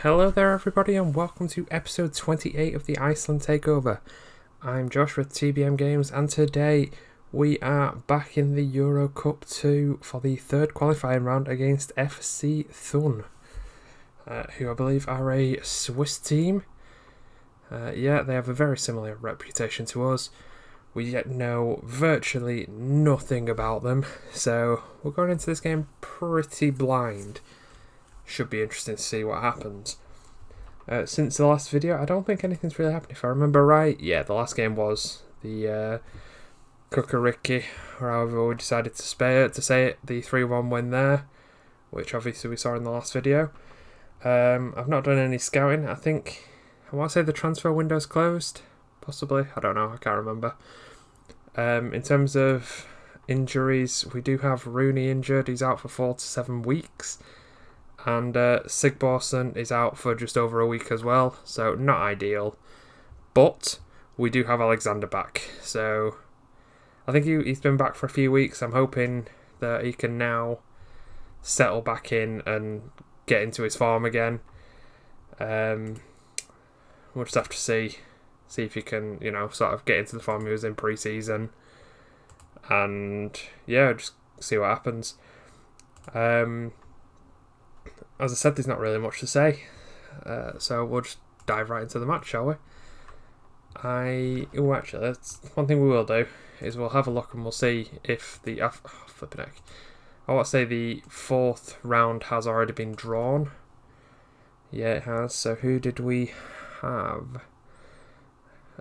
Hello there everybody and welcome to episode 28 of the Iceland Takeover. I'm Josh with TBM Games and today we are back in the Euro Cup 2 for the third qualifying round against FC Thun, who I believe are a Swiss team. They have a very similar reputation to us. We yet know virtually nothing about them, so we're going into this game pretty blind. Should be interesting to see what happens. Since the last video, I don't think anything's really happened. If I remember right, the last game was the Kukariki, or however we decided to say it, the 3-1 win there, which obviously we saw in the last video. I've not done any scouting. I want to say the transfer window's closed, possibly. I don't know, I can't remember. In terms of injuries, we do have Rooney injured. He's out for 4 to 7 weeks. And Sigborsson is out for just over a week as well, so not ideal. But we do have Alexander back, so I think he's been back for a few weeks. I'm hoping that he can now settle back in and get into his form again. We'll just have to see if he can, sort of get into the form he was in pre-season. And just see what happens. As I said, there's not really much to say, so we'll just dive right into the match, shall we? Actually, that's one thing we will do, is we'll have a look and we'll see if the... flipping heck. I want to say the fourth round has already been drawn. Yeah, it has. So who did we have?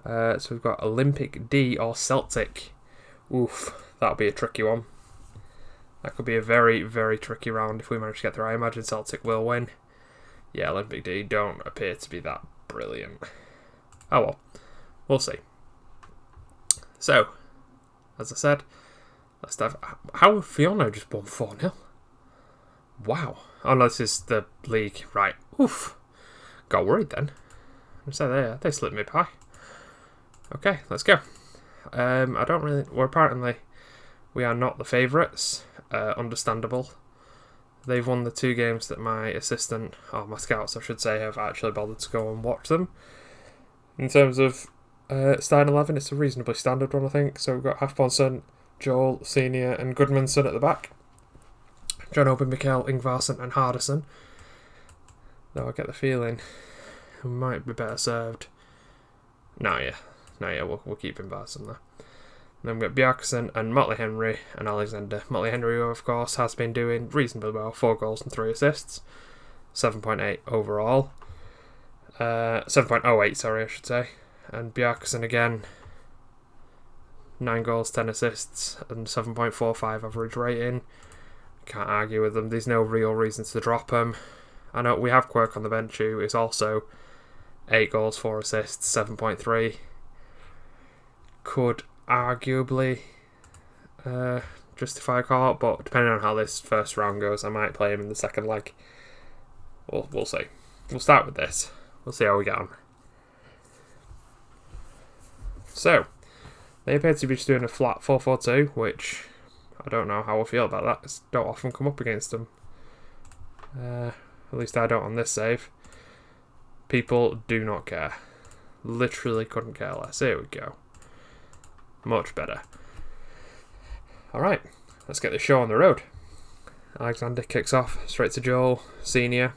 So we've got Olympic D or Celtic. Oof, that'll be a tricky one. That could be a very, very tricky round if we manage to get through. I imagine Celtic will win. Yeah, Olympic D don't appear to be that brilliant. Oh well, we'll see. So, as I said, let's dive. How have Fiona just won 4-0? Wow. Oh no, this is the league. Right. Oof. Got worried then. So they slipped me by. Okay, let's go. We are not the favourites. Understandable. They've won the 2 games that my scouts I should say, have actually bothered to go and watch them. In terms of starting 11, it's a reasonably standard one, I think. So we've got Hafbonsson, Joel, Senior and Goodmanson at the back. John Oben, Mikkel, Ingvarsson and Hardison. Though I get the feeling we might be better served. We'll keep Ingvarsson there. And then we've got Bjarkason and Motley Henry and Alexander. Motley Henry, of course, has been doing reasonably well. 4 goals and 3 assists. 7.8 overall. 7.08, sorry, I should say. And Bjarkason again. 9 goals, 10 assists and 7.45 average rating. Can't argue with them. There's no real reason to drop them. I know we have Quirk on the bench who is also 8 goals, 4 assists, 7.3. Could arguably justify a call out, but depending on how this first round goes, I might play him in the second leg. We'll see. We'll start with this. We'll see how we get on. So, they appear to be just doing a flat 4-4-2, which I don't know how I feel about that. I don't often come up against them. At least I don't on this save. People do not care. Literally couldn't care less. Here we go. Much better. Alright, let's get the show on the road. Alexander kicks off straight to Joel, Senior.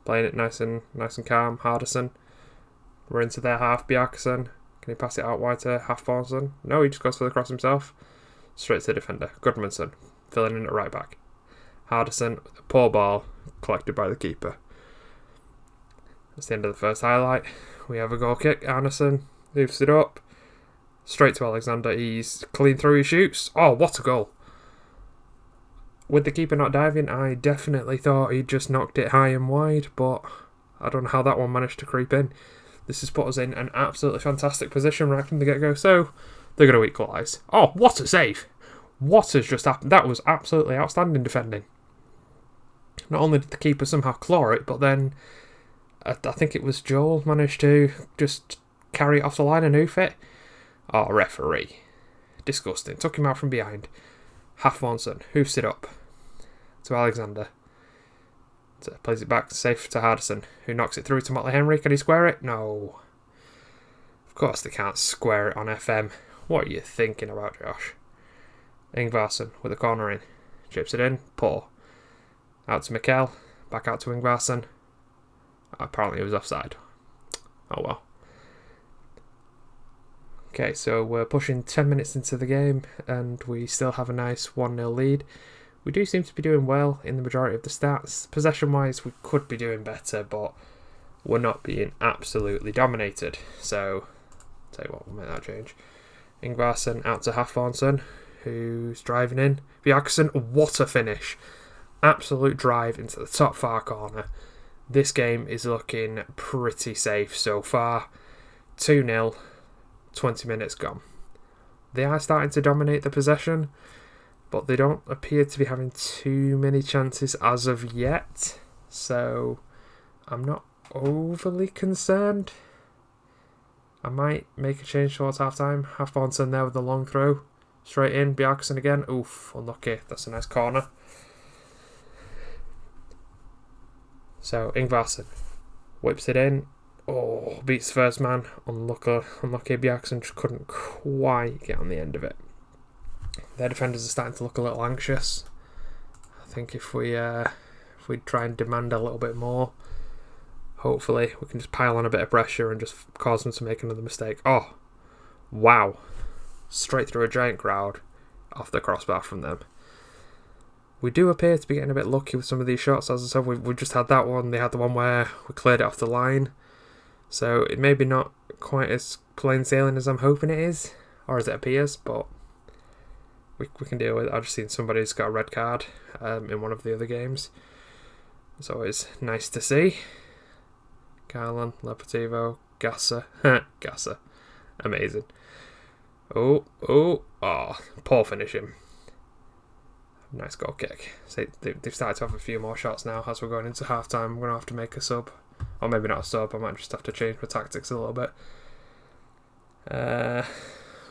Playing it nice and calm. Hardison. We're into their half. Bjarkason. Can he pass it out wide to Hafbonsson? No, he just goes for the cross himself. Straight to the defender. Goodmanson filling in at right back. Hardison, a poor ball collected by the keeper. That's the end of the first highlight. We have a goal kick. Arneson moves it up. Straight to Alexander. He's clean through. He shoots. Oh, what a goal. With the keeper not diving, I definitely thought he just knocked it high and wide, but I don't know how that one managed to creep in. This has put us in an absolutely fantastic position right from the get-go, so they're going to equalise. Oh, what a save. What has just happened? That was absolutely outstanding defending. Not only did the keeper somehow claw it, but then I think it was Joel managed to just carry it off the line and hoof it. Oh, referee. Disgusting. Took him out from behind. Hafbonsson hoofs it up to Alexander. So plays it back safe to Hardison, who knocks it through to Motley Henry. Can he square it? No. Of course they can't square it on FM. What are you thinking about, Josh? Ingvarsson with a corner in. Chips it in. Poor. Out to Mikkel. Back out to Ingvarsson. Apparently it was offside. Oh well. Okay, so we're pushing 10 minutes into the game and we still have a nice 1-0 lead. We do seem to be doing well in the majority of the stats. Possession-wise, we could be doing better, but we're not being absolutely dominated. So, tell you what, we'll make that change. Ingvarsson out to Hafthornsson, who's driving in. Bjarkson, what a finish. Absolute drive into the top far corner. This game is looking pretty safe so far. 2-0, 20 minutes gone. They are starting to dominate the possession, but they don't appear to be having too many chances as of yet. So I'm not overly concerned. I might make a change towards half-time. Hafthornsson there with the long throw. Straight in, Bjarkson again. Oof, unlucky. That's a nice corner. So Ingvarsson whips it in. Oh, beats the first man. Unlucky Bjarkson just couldn't quite get on the end of it. Their defenders are starting to look a little anxious. I think if we try and demand a little bit more, hopefully we can just pile on a bit of pressure and just cause them to make another mistake. Oh, wow. Straight through a giant crowd, off the crossbar from them. We do appear to be getting a bit lucky with some of these shots. As I said, we've just had that one. They had the one where we cleared it off the line. So it may be not quite as plain sailing as I'm hoping it is, or as it appears, but we can deal with it. I've just seen somebody who's got a red card in one of the other games. It's always nice to see. Carlin, Leportivo, Gasser. Gasser. Amazing. Oh, poor finishing. Nice goal kick. So they've started to have a few more shots now as we're going into half-time. I'm going to have to make a sub. Or maybe not a sub, I might just have to change my tactics a little bit.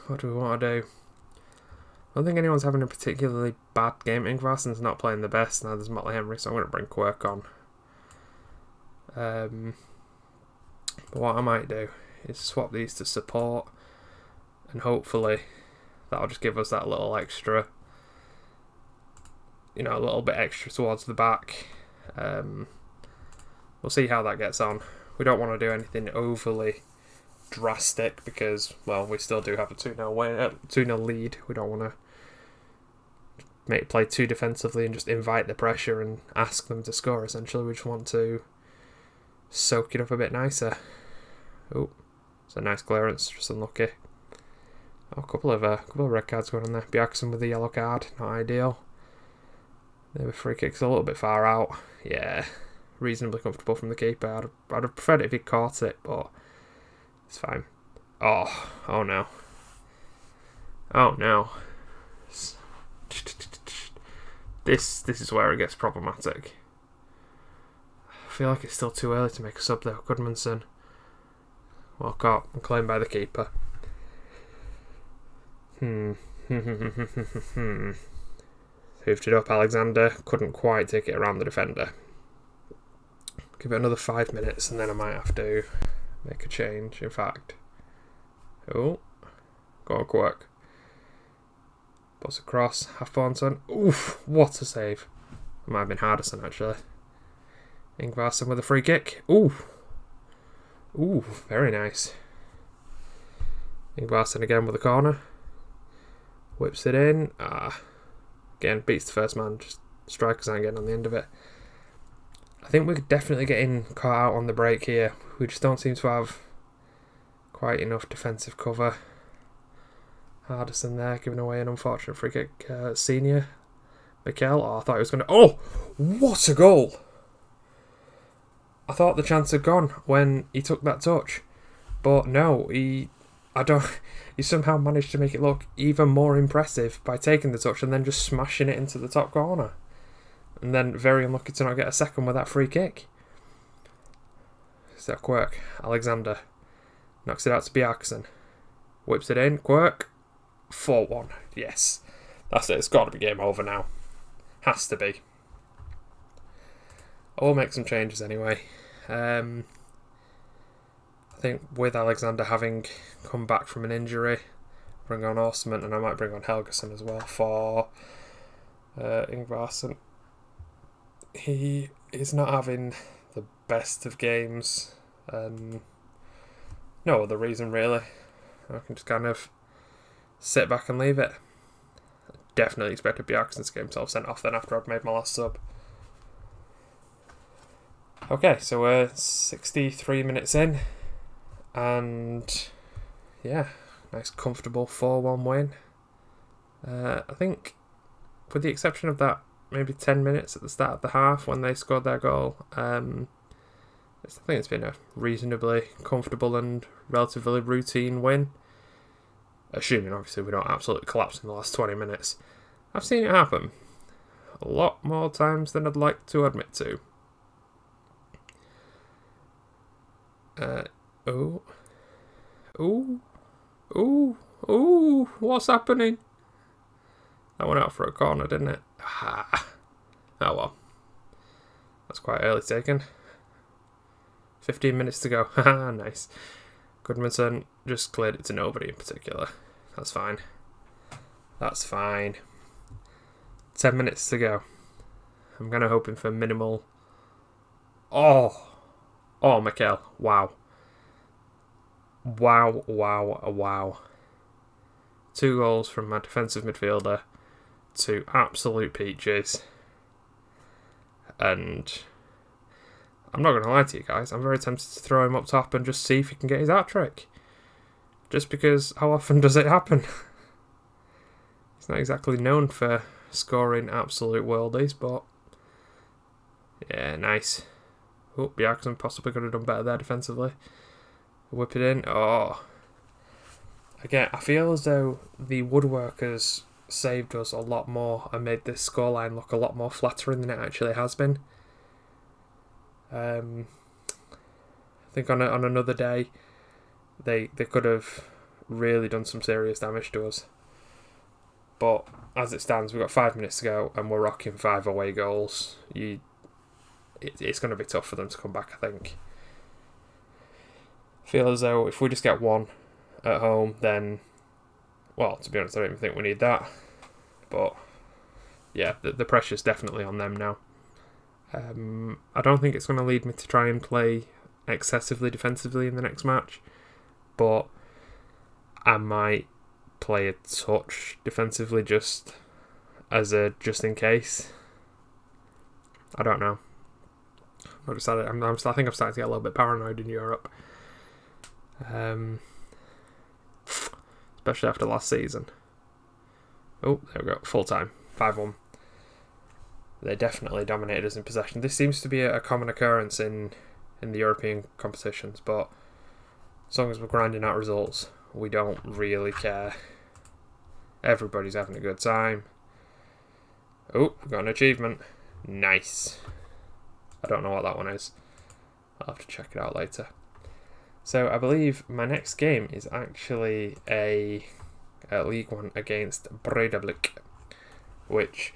What do we want to do? I don't think anyone's having a particularly bad game. Ingvarsson's not playing the best. Now there's Motley Henry, so I'm going to bring Quirk on. But what I might do is swap these to support, and hopefully that'll just give us that little extra, a little bit extra towards the back. We'll see how that gets on. We don't want to do anything overly drastic because, well, we still do have a 2-0 lead. We don't want to play too defensively and just invite the pressure and ask them to score, essentially. We just want to soak it up a bit nicer. Oh, it's a nice clearance, just unlucky. Oh, a couple of red cards going on there. Bjarkson with the yellow card, not ideal. The free kick's a little bit far out. Yeah, reasonably comfortable from the keeper. I'd have preferred it if he caught it, but it's fine. Oh no. Oh no. This is where it gets problematic. I feel like it's still too early to make a sub though. Goodmanson. Well caught and claimed by the keeper. Hoofed it up, Alexander. Couldn't quite take it around the defender. Give it another 5 minutes and then I might have to make a change, in fact. Oh, go on, Quirk. Bus across, Hafthornsson. Oof, what a save. It might have been Hardison, actually. Ingvarsson with a free kick. Ooh, very nice. Ingvarsson again with a corner. Whips it in. Again, beats the first man. Just strikers aren't getting on the end of it. I think we're definitely getting caught out on the break here. We just don't seem to have quite enough defensive cover. Hardison there, giving away an unfortunate free kick. Senior. Mikkel. Oh, I thought he was going to... Oh! What a goal! I thought the chance had gone when he took that touch. But no, he somehow managed to make it look even more impressive by taking the touch and then just smashing it into the top corner. And then very unlucky to not get a second with that free kick. So Quirk, Alexander knocks it out to Bjarkson. Whips it in, Quirk. 4-1. Yes. That's it. It's got to be game over now. Has to be. I will make some changes anyway. I think with Alexander having come back from an injury, bring on Osman, and I might bring on Helgason as well for Ingvarsson. He is not having the best of games. No other reason really. I can just kind of sit back and leave it. Definitely expected Bjarkson to get himself sent off then after I'd made my last sub. Okay, so we're 63 minutes in, and yeah, nice comfortable 4-1 win. I think, with the exception of that maybe 10 minutes at the start of the half when they scored their goal, I think it's been a reasonably comfortable and relatively routine win. Assuming, obviously, we don't absolutely collapse in the last 20 minutes. I've seen it happen a lot more times than I'd like to admit to. What's happening? That went out for a corner, didn't it? Oh well. That's quite early taken. 15 minutes to go. Nice. Goodmanson just cleared it to nobody in particular. That's fine. That's fine. 10 minutes to go. I'm kind of hoping for minimal... Oh, Mikel. Wow. Wow. 2 goals from my defensive midfielder. 2 absolute peaches. And I'm not going to lie to you guys, I'm very tempted to throw him up top and just see if he can get his hat-trick. Just because, how often does it happen? He's not exactly known for scoring absolute worldies, but... yeah, nice. Oh, Bjarkson possibly could have done better there defensively. Whip it in. Oh. Again, I feel as though the woodworkers saved us a lot more and made this scoreline look a lot more flattering than it actually has been. I think on another day, they could have really done some serious damage to us. But as it stands, we've got 5 minutes to go and we're rocking 5 away goals. It's going to be tough for them to come back, I think. Feel as though if we just get 1 at home, then, well, to be honest, I don't even think we need that. But yeah, the pressure's definitely on them now. I don't think it's going to lead me to try and play excessively defensively in the next match, but I might play a touch defensively just in case. I don't know. I think I'm starting to get a little bit paranoid in Europe, especially after last season. Oh, there we go, full time, 5-1. They definitely dominated us in possession. This seems to be a common occurrence in the European competitions, but as long as we're grinding out results, we don't really care. Everybody's having a good time. Oh, we've got an achievement. Nice. I don't know what that one is. I'll have to check it out later. So I believe my next game is actually a League One against Breidablik, which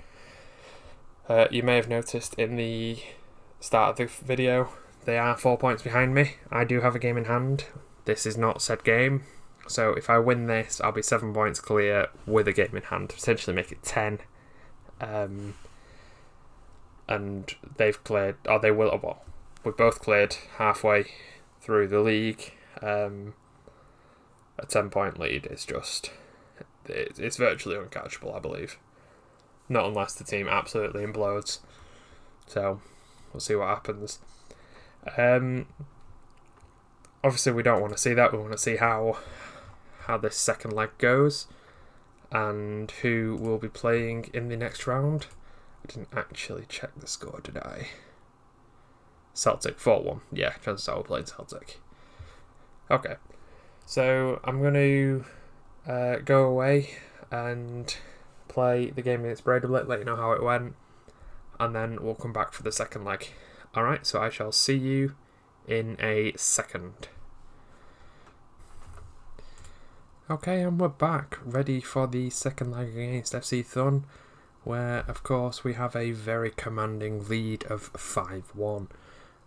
you may have noticed in the start of the video, they are 4 points behind me. I do have a game in hand. This is not said game. So if I win this, I'll be 7 points clear with a game in hand, potentially make it 10. And they've cleared, or they will, well, we've both cleared halfway through the league. A 10-point lead is just, it's virtually uncatchable, I believe. Not unless the team absolutely implodes. So, we'll see what happens. Obviously, we don't want to see that. We want to see how this second leg goes and who will be playing in the next round. I didn't actually check the score, did I? Celtic, 4-1. Yeah, chances are we're playing Celtic. Okay. So, I'm going to go away and play the game against Breidablik, let you know how it went, and then we'll come back for the second leg. Alright, so I shall see you in a second. Okay, and we're back, ready for the second leg against FC Thun. where, of course, we have a very commanding lead of 5-1.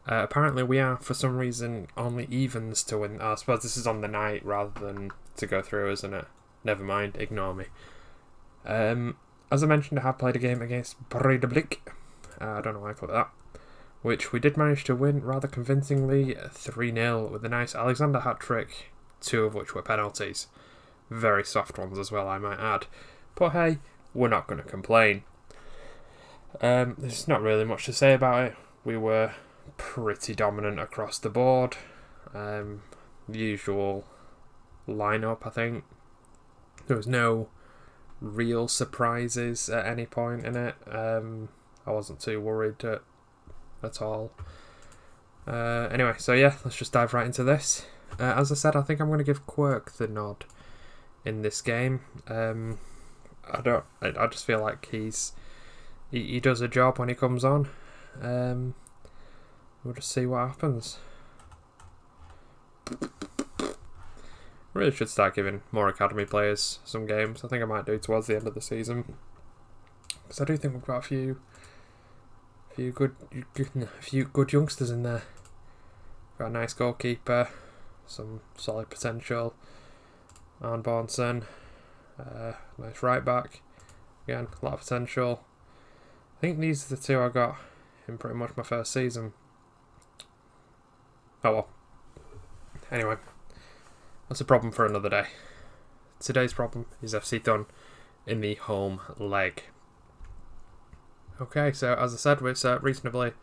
Apparently we are, for some reason, only evens to win. I suppose this is on the night rather than to go through, isn't it? Never mind, ignore me. As I mentioned, I have played a game against Breidablik. I don't know why I call it that. Which we did manage to win rather convincingly 3-0 with a nice Alexander hat-trick, 2 of which were penalties. Very soft ones as well, I might add. But hey, we're not going to complain. There's not really much to say about it. We were pretty dominant across the board. The usual lineup, I think. There was no real surprises at any point in it. I wasn't too worried at all. Anyway, so yeah, let's just dive right into this. As I said, I think I'm going to give Quirk the nod in this game. I just feel like he does a job when he comes on. We'll just see what happens. Really should start giving more academy players some games. I think I might do towards the end of the season, because I do think we've got a few good youngsters in there. Got a nice goalkeeper, some solid potential. Arnbornsen, nice right back. Again, a lot of potential. I think these are the 2 I got in pretty much my first season. Oh well. Anyway, that's a problem for another day. Today's problem is FC Thun in the home leg. Okay, so as I said, it's reasonably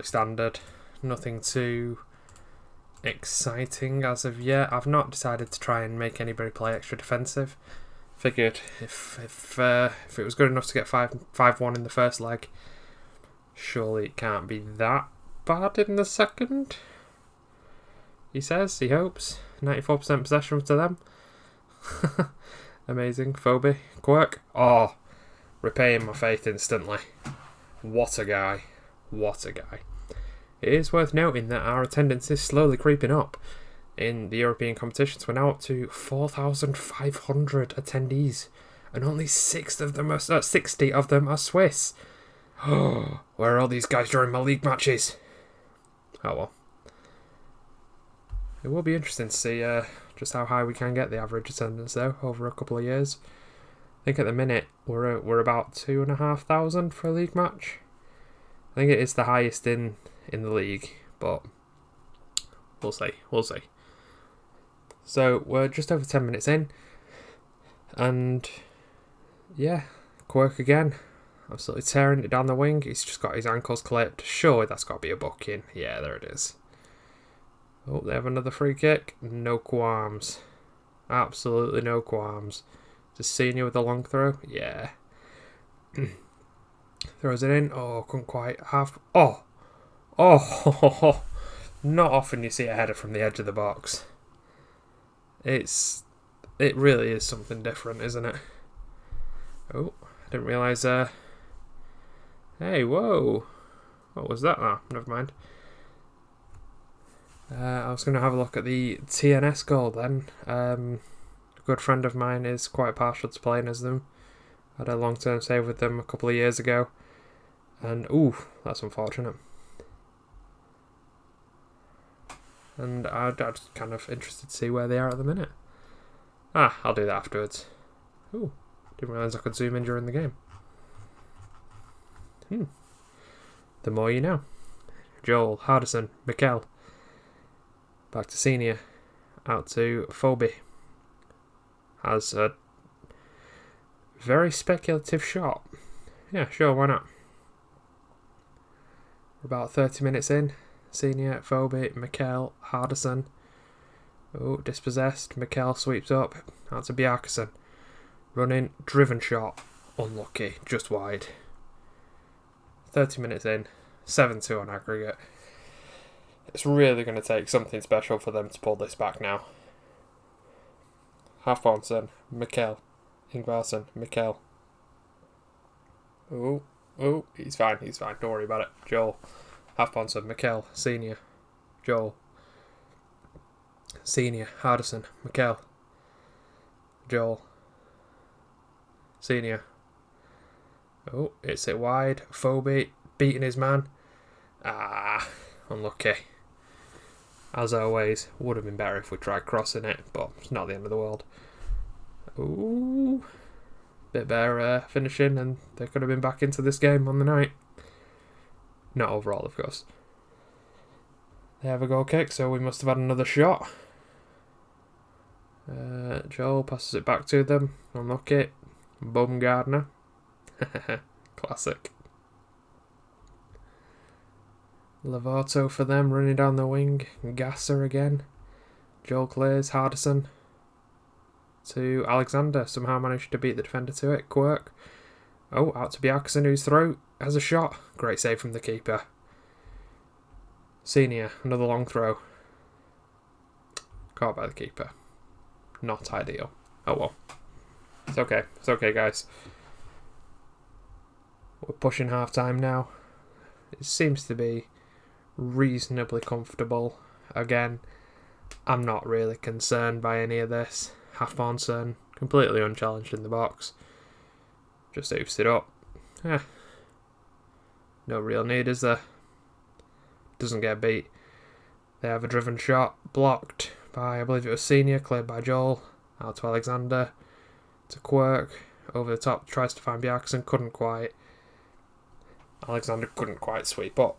standard. Nothing too exciting as of yet. I've not decided to try and make anybody play extra defensive. Figured if it was good enough to get 5-1 in the first leg, surely it can't be that bad in the second. He says, he hopes. 94% possession to them. Amazing. Phobie. Quirk. Oh, repaying my faith instantly. What a guy. What a guy. It is worth noting that our attendance is slowly creeping up. In the European competitions, we're now up to 4,500 attendees, and only 60 of them are Swiss. Oh, where are all these guys during my league matches? Oh well. It will be interesting to see just how high we can get the average attendance though over a couple of years. I think at the minute we're about 2,500 for a league match. I think it is the highest in the league, but we'll see. So we're just over 10 minutes in, and yeah, Quirk again, absolutely tearing it down the wing. He's just got his ankles clipped. Surely that's got to be a booking. Yeah, there it is. Oh, they have another free kick. No qualms. Absolutely no qualms. Just Senior with a long throw. Yeah. Throws it in. Oh, couldn't quite have. Oh. Not often you see a header from the edge of the box. It really is something different, isn't it? Oh, I didn't realise. Hey, whoa. What was that? Oh, never mind. I was going to have a look at the TNS goal then. A good friend of mine is quite partial to playing as them. I had a long-term save with them a couple of years ago. And, ooh, that's unfortunate. And I'm just kind of interested to see where they are at the minute. I'll do that afterwards. Ooh, didn't realise I could zoom in during the game. The more you know. Joel, Hardison, Mikel. Back to Senior. Out to Phobie. Has a very speculative shot. Yeah, sure, why not? We're about 30 minutes in. Senior, Phobie, Mikel, Hardison. Oh, dispossessed. Mikel sweeps up. Out to Bjarkason. Running, driven shot. Unlucky, just wide. 30 minutes in. 7-2 on aggregate. It's really going to take something special for them to pull this back now. Halfbonsen, Mikel, Ingvarsson, Mikel. Oh, he's fine. Don't worry about it. Joel, Halfbonsen, Mikel, Senior, Joel, Senior, Hardison, Mikel, Joel, Senior, Oh, hits it wide. Phoebe beating his man. Unlucky. As always, would have been better if we tried crossing it, but it's not the end of the world. Ooh, bit better finishing, and they could have been back into this game on the night. Not overall, of course. They have a goal kick, so we must have had another shot. Joel passes it back to them. Unlucky. Baumgartner. Classic. Lavato for them, running down the wing. Gasser again. Joel clears. Hardison to Alexander. Somehow managed to beat the defender to it. Quirk. Oh, out to Bjarkson, whose throw has a shot. Great save from the keeper. Senior, another long throw. Caught by the keeper. Not ideal. Oh well. It's okay. It's okay, guys. We're pushing half time now. It seems to be reasonably comfortable. Again, I'm not really concerned by any of this. Halfonsson, completely unchallenged in the box. Just oofs it up. No real need, is there? Doesn't get beat. They have a driven shot, blocked by, I believe it was Senior, cleared by Joel. Out to Alexander. To Quirk. Over the top, tries to find Bjarkson, couldn't quite. Alexander couldn't quite sweep up.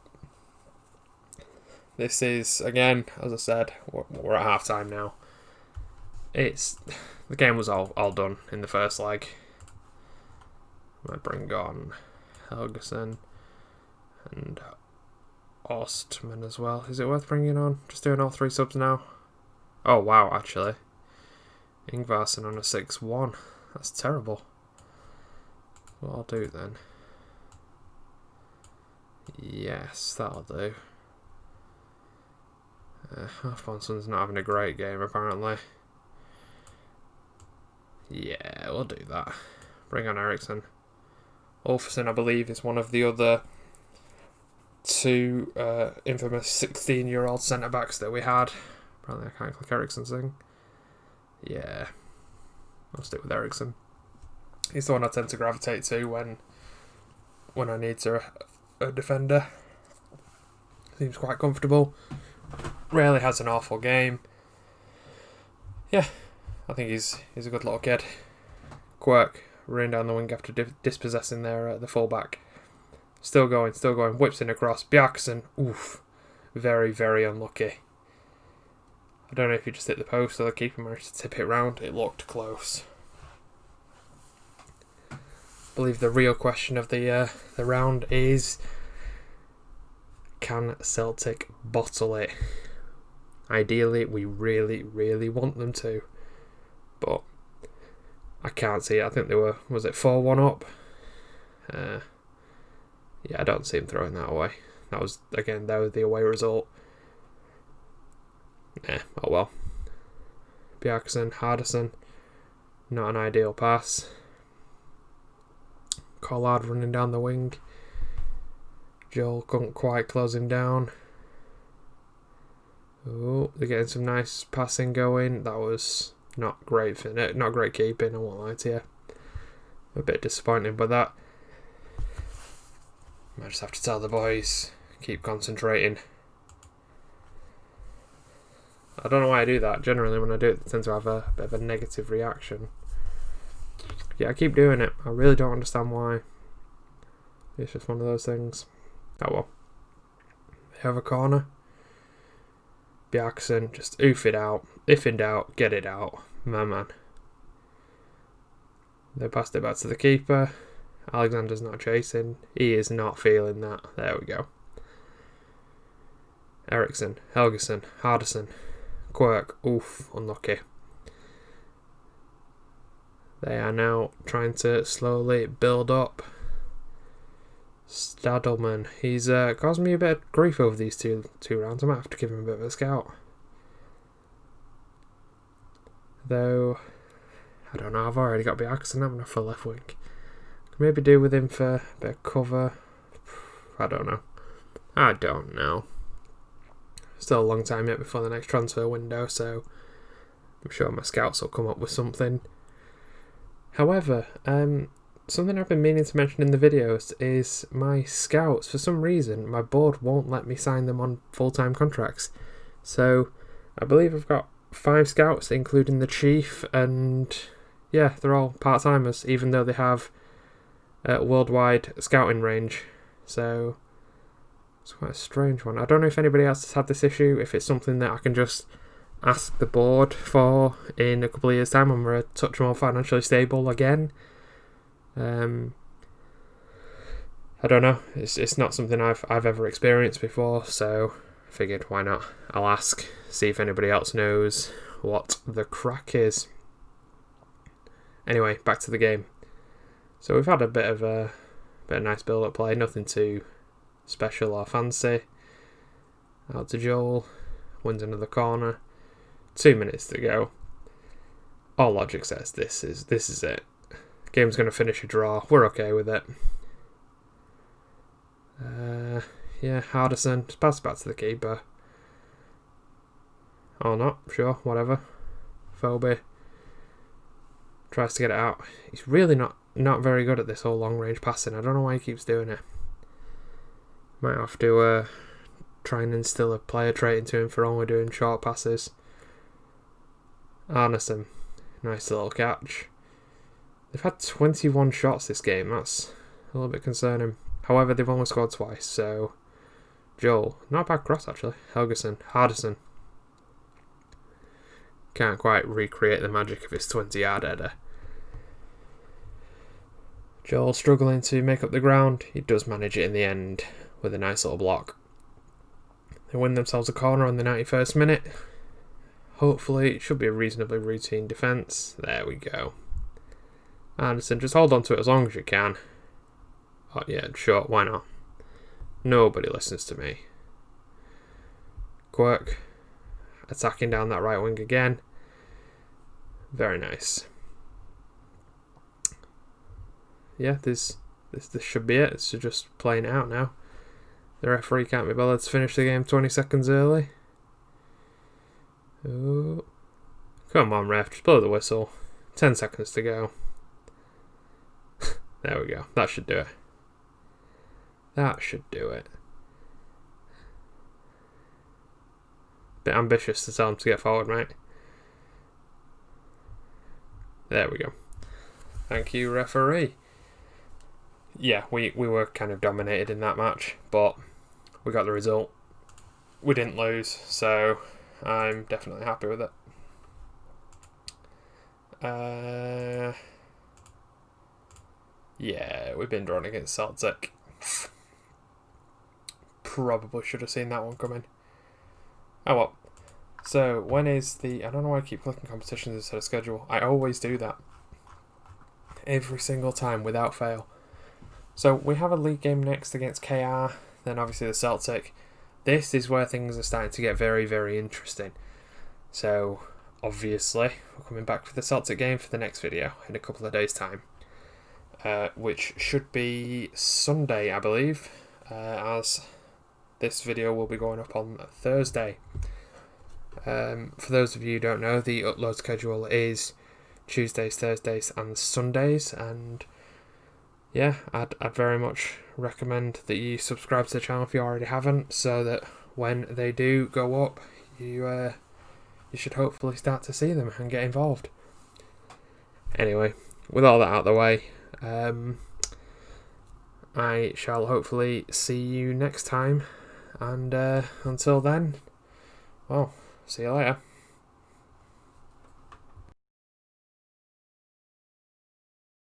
This is, again, as I said, we're at half time now. The game was all done in the first leg. I might bring on Helgeson and Ostman as well. Is it worth bringing on? Just doing all 3 subs now. Oh wow, actually. Ingvarsson on a 6-1. That's terrible. What I'll do then. Yes, that'll do. Alfonsson's not having a great game, apparently. Yeah, we'll do that. Bring on Eriksson. Olfsson, I believe, is one of the other 2 infamous 16-year-old centre-backs that we had. Apparently I can't click Eriksson's thing. Yeah. I'll stick with Eriksson. He's the one I tend to gravitate to when I need a defender. Seems quite comfortable. Rarely has an awful game. Yeah, I think he's a good little kid. Quirk running down the wing after dispossessing the fullback. Still going. Whips in across. Bjarkson, oof. Very, very unlucky. I don't know if he just hit the post or the keeper managed to tip it round. It looked close. I believe the real question of the round is, can Celtic bottle it? Ideally, we really, really want them to. But I can't see it. I think they were, was it 4-1 up? Yeah, I don't see him throwing that away. That was the away result. Oh well. Bjarkson, Hardison, not an ideal pass. Collard running down the wing. Joel couldn't quite close him down. Oh, they're getting some nice passing going. That was not great keeping, I won't lie to you. I'm a bit disappointed by that. Might just have to tell the boys, keep concentrating. I don't know why I do that. Generally when I do it, I tend to have a bit of a negative reaction. Yeah, I keep doing it. I really don't understand why. It's just one of those things. Oh well. They have a corner. Bjarkson, just oof it out. If in doubt, get it out. My man. They passed it back to the keeper. Alexander's not chasing. He is not feeling that. There we go. Eriksson, Helgeson, Hardison, Quirk. Oof, unlucky. They are now trying to slowly build up. Stadelman, he's caused me a bit of grief over these two rounds. I might have to give him a bit of a scout. Though, I don't know, I've already got Bjarkson, haven't I, for left wing. Could maybe do with him for a bit of cover. I don't know. Still a long time yet before the next transfer window, so I'm sure my scouts will come up with something. However, something I've been meaning to mention in the videos is my scouts. For some reason, my board won't let me sign them on full-time contracts. So, I believe I've got 5 scouts, including the chief, and yeah, they're all part-timers, even though they have worldwide scouting range. So, it's quite a strange one. I don't know if anybody else has had this issue, if it's something that I can just ask the board for in a couple of years' time when we're a touch more financially stable again. I don't know. It's not something I've ever experienced before, so I figured why not? I'll ask, see if anybody else knows what the crack is. Anyway, back to the game. So we've had a bit of nice build-up play, nothing too special or fancy. Out to Joel, wins another corner. 2 minutes to go. All logic says this is it. Game's going to finish a draw. We're okay with it. Yeah, Hardison. Just pass it back to the keeper. Or not. Sure, whatever. Phoebe tries to get it out. He's really not very good at this whole long-range passing. I don't know why he keeps doing it. Might have to try and instill a player trait into him for only doing short passes. Arneson. Nice little catch. They've had 21 shots this game. That's a little bit concerning. However, they've only scored twice, so... Joel. Not a bad cross, actually. Helgeson. Hardison. Can't quite recreate the magic of his 20-yard header. Joel struggling to make up the ground. He does manage it in the end with a nice little block. They win themselves a corner on the 91st minute. Hopefully, it should be a reasonably routine defence. There we go. Anderson, just hold on to it as long as you can. Oh yeah, sure, why not? Nobody listens to me. Quirk, attacking down that right wing again. Very nice. Yeah, this should be it. It's just playing it out now. The referee can't be bothered to finish the game 20 seconds early. Oh. Come on, ref, just blow the whistle. 10 seconds to go. There we go. That should do it. That should do it. Bit ambitious to tell him to get forward, right? There we go. Thank you, referee. Yeah, we were kind of dominated in that match, but we got the result. We didn't lose, so I'm definitely happy with it. Yeah, we've been drawn against Celtic. Probably should have seen that one coming. Oh well. So, when is the... I don't know why I keep clicking competitions instead of schedule. I always do that. Every single time, without fail. So, we have a league game next against KR. Then obviously the Celtic. This is where things are starting to get very, very interesting. So, obviously, we're coming back for the Celtic game for the next video in a couple of days' time. Which should be Sunday, I believe, as this video will be going up on Thursday. For those of you who don't know, the upload schedule is Tuesdays, Thursdays and Sundays, and yeah, I'd very much recommend that you subscribe to the channel if you already haven't, so that when they do go up, you should hopefully start to see them and get involved. Anyway, with all that out of the way, I shall hopefully see you next time, and until then, well, see you later.